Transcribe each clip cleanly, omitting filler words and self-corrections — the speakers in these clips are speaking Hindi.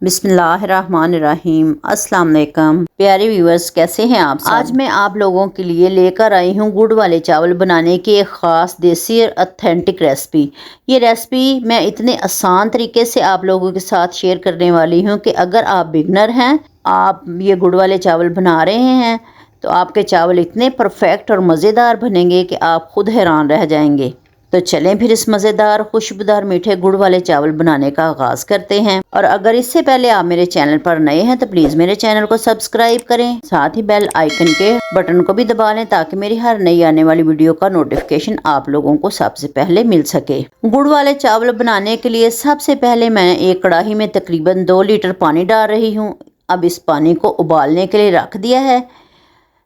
बिस्मिल्लाहिर्रहमानिर्रहीम। अस्सलाम वालेकुम प्यारे व्यूअर्स, कैसे हैं आप सब? आज मैं आप लोगों के लिए लेकर आई हूँ गुड़ वाले चावल बनाने की एक ख़ास देसी और ऑथेंटिक रेसिपी। ये रेसिपी मैं इतने आसान तरीके से आप लोगों के साथ शेयर करने वाली हूँ कि अगर आप बिगनर हैं, आप ये गुड़ वाले चावल बना रहे हैं तो आपके चावल इतने परफेक्ट और मज़ेदार बनेंगे कि आप खुद हैरान रह जाएंगे। तो चलें फिर इस मज़ेदार खुशबूदार मीठे गुड़ वाले चावल बनाने का आगाज़ करते हैं। और अगर इससे पहले आप मेरे चैनल पर नए हैं तो प्लीज़ मेरे चैनल को सब्सक्राइब करें, साथ ही बेल आइकन के बटन को भी दबा लें ताकि मेरी हर नई आने वाली वीडियो का नोटिफिकेशन आप लोगों को सबसे पहले मिल सके। गुड़ वाले चावल बनाने के लिए सबसे पहले मैं एक कढ़ाई में तकरीबन 2 लीटर पानी डाल रही हूँ। अब इस पानी को उबालने के लिए रख दिया है।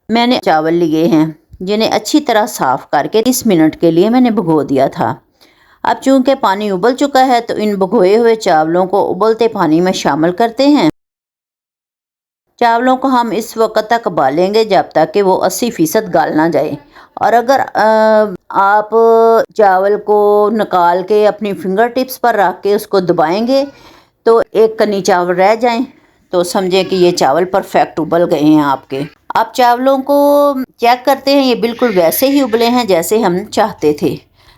मैंने चावल लिए हैं जिन्हें अच्छी तरह साफ़ करके 30 मिनट के लिए मैंने भिगो दिया था। अब चूंकि पानी उबल चुका है तो इन भिगोए हुए चावलों को उबलते पानी में शामिल करते हैं। चावलों को हम इस वक्त तक उबालेंगे जब तक कि वो 80% गल ना जाए। और अगर आप चावल को निकाल के अपनी फिंगर टिप्स पर रख के उसको दबाएंगे तो एक कनी चावल रह जाएं तो समझें कि ये चावल परफेक्ट उबल गए हैं आपके। आप चावलों को चेक करते हैं, ये बिल्कुल वैसे ही उबले हैं जैसे हम चाहते थे,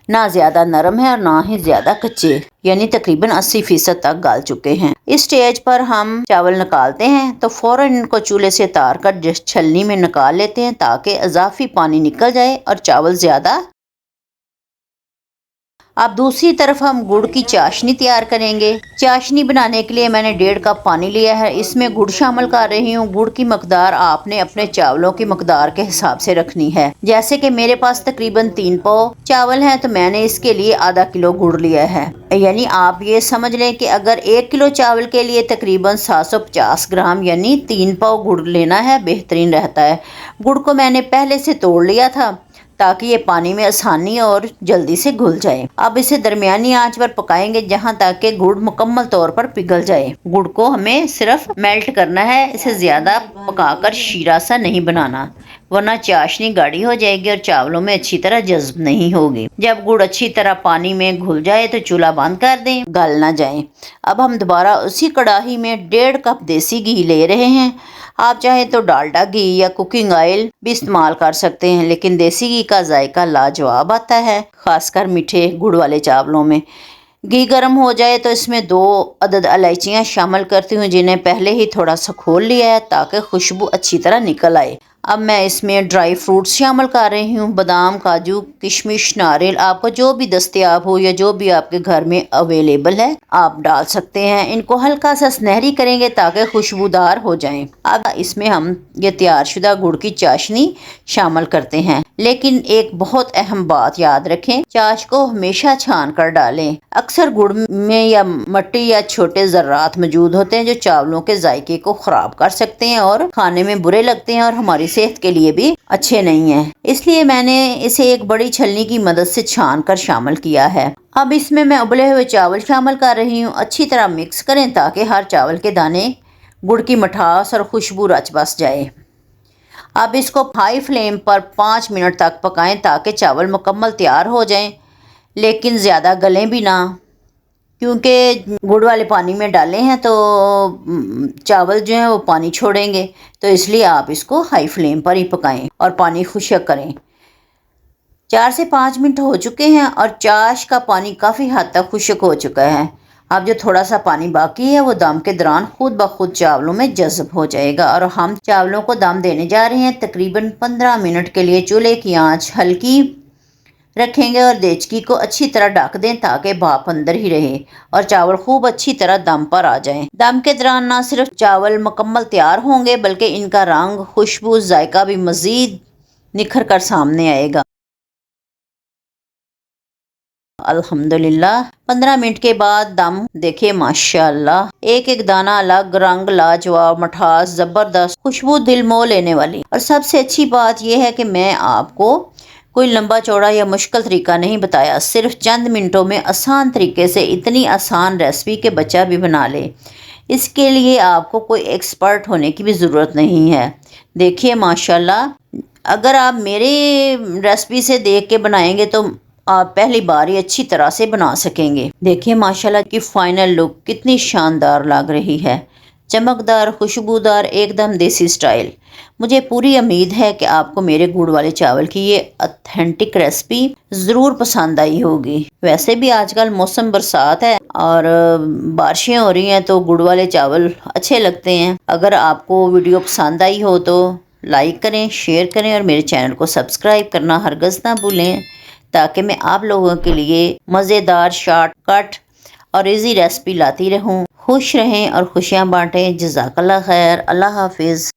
ना ज़्यादा नरम है और ना ही ज़्यादा कच्चे, यानी तकरीबन 80% तक गल चुके हैं। इस स्टेज पर हम चावल निकालते हैं तो फ़ौरन इनको चूल्हे से उतार कर छलनी में निकाल लेते हैं ताकि इजाफी पानी निकल जाए और चावल ज़्यादा। अब दूसरी तरफ हम गुड़ की चाशनी तैयार करेंगे। चाशनी बनाने के लिए मैंने 1.5 कप पानी लिया है, इसमें गुड़ शामिल कर रही हूँ। गुड़ की मकदार आपने अपने चावलों की मकदार के हिसाब से रखनी है। जैसे कि मेरे पास तकरीबन 3 पाव चावल हैं तो मैंने इसके लिए आधा किलो गुड़ लिया है। यानी आप ये समझ लें कि अगर 1 किलो चावल के लिए तकरीबन 750 ग्राम यानी 3 पाव गुड़ लेना है, बेहतरीन रहता है। गुड़ को मैंने पहले से तोड़ लिया था ताकि ये पानी में आसानी और जल्दी से घुल जाए। अब इसे दरमियानी आंच पर पकाएंगे जहां तक कि गुड़ मुकम्मल तौर पर पिघल जाए। गुड़ को हमें सिर्फ मेल्ट करना है, इसे ज़्यादा पकाकर शीरा सा नहीं बनाना, वरना चाशनी गाढ़ी हो जाएगी और चावलों में अच्छी तरह जज्ब नहीं होगी। जब गुड़ अच्छी तरह पानी में घुल जाए तो चूल्हा बंद कर दें, गल ना जाए। अब हम दोबारा उसी कढ़ाई में 1.5 कप देसी घी ले रहे हैं। आप चाहें तो डालडा घी या कुकिंग ऑयल भी इस्तेमाल कर सकते हैं, लेकिन देसी घी का जायका लाजवाब आता है, खासकर मीठे गुड़ वाले चावलों में। घी गर्म हो जाए तो इसमें 2 अदद इलायचियाँ शामिल करती हूँ जिन्हें पहले ही थोड़ा सा खोल लिया है ताकि खुशबू अच्छी तरह निकल आए। अब मैं इसमें ड्राई फ्रूट्स शामिल कर रही हूँ, बादाम, काजू, किशमिश, नारियल, आपको जो भी दस्तयाब हो या जो भी आपके घर में अवेलेबल है आप डाल सकते हैं। इनको हल्का सा सुनहरी करेंगे ताकि खुशबूदार हो जाएं। अब इसमें हम ये तैयारशुदा गुड़ की चाशनी शामिल करते हैं, लेकिन एक बहुत अहम बात याद रखें, चाश को हमेशा छान कर डालें। अक्सर गुड़ में या मट्टी या छोटे ज़र्रात मौजूद होते हैं जो चावलों के जायके को ख़राब कर सकते हैं और खाने में बुरे लगते हैं और हमारी सेहत के लिए भी अच्छे नहीं हैं। इसलिए मैंने इसे एक बड़ी छलनी की मदद से छान कर शामिल किया है। अब इसमें मैं उबले हुए चावल शामिल कर रही हूँ। अच्छी तरह मिक्स करें ताकि हर चावल के दाने गुड़ की मिठास और खुशबू रच बस जाए। अब इसको हाई फ्लेम पर 5 मिनट तक पकाएं ताकि चावल मुकम्मल तैयार हो जाएं, लेकिन ज़्यादा गलें भी ना, क्योंकि गुड़ वाले पानी में डाले हैं तो चावल जो हैं वो पानी छोड़ेंगे, तो इसलिए आप इसको हाई फ्लेम पर ही पकाएं और पानी खुश्क करें। 4 से 5 मिनट हो चुके हैं और चाश का पानी काफ़ी हद तक खुश्क हो चुका है। अब जो थोड़ा सा पानी बाकी है वो दम के दौरान खुद ब खुद चावलों में जज़ब हो जाएगा और हम चावलों को दम देने जा रहे हैं। तकरीबन 15 मिनट के लिए चूल्हे की आंच हल्की रखेंगे और देचकी को अच्छी तरह ढक दें ताकि भाप अंदर ही रहे और चावल खूब अच्छी तरह दम पर आ जाएं। दम के दौरान ना सिर्फ चावल मुकम्मल तैयार होंगे बल्कि इनका रंग, खुशबू, जायका भी मज़ीद निखर कर सामने आएगा। अल्हम्दुलिल्लाह 15 मिनट के बाद दम देखिए, माशाअल्लाह एक एक दाना अलग, रंग लाजवाब, मिठास ज़बरदस्त, खुशबू दिल मोह लेने वाली। और सबसे अच्छी बात यह है कि मैं आपको कोई लंबा चौड़ा या मुश्किल तरीका नहीं बताया, सिर्फ चंद मिनटों में आसान तरीके से इतनी आसान रेसिपी के बच्चा भी बना ले। इसके लिए आपको कोई एक्सपर्ट होने की भी ज़रूरत नहीं है। देखिए माशाल्लाह अगर आप मेरे रेसिपी से देख के बनाएंगे तो आप पहली बार ही अच्छी तरह से बना सकेंगे। देखिए माशाल्लाह की फाइनल लुक कितनी शानदार लग रही है, चमकदार, खुशबूदार, एकदम देसी स्टाइल। मुझे पूरी उम्मीद है कि आपको मेरे गुड़ वाले चावल की ये ऑथेंटिक रेसिपी ज़रूर पसंद आई होगी। वैसे भी आजकल मौसम बरसात है और बारिशें हो रही हैं तो गुड़ वाले चावल अच्छे लगते हैं। अगर आपको वीडियो पसंद आई हो तो लाइक करें, शेयर करें और मेरे चैनल को सब्सक्राइब करना हरगज़ ना भूलें, ताकि मैं आप लोगों के लिए मज़ेदार, शॉर्टकट और इजी रेसिपी लाती रहूं। खुश रहें और खुशियां बांटें। जज़ाकल्लाह खैर। अल्लाह हाफिज़।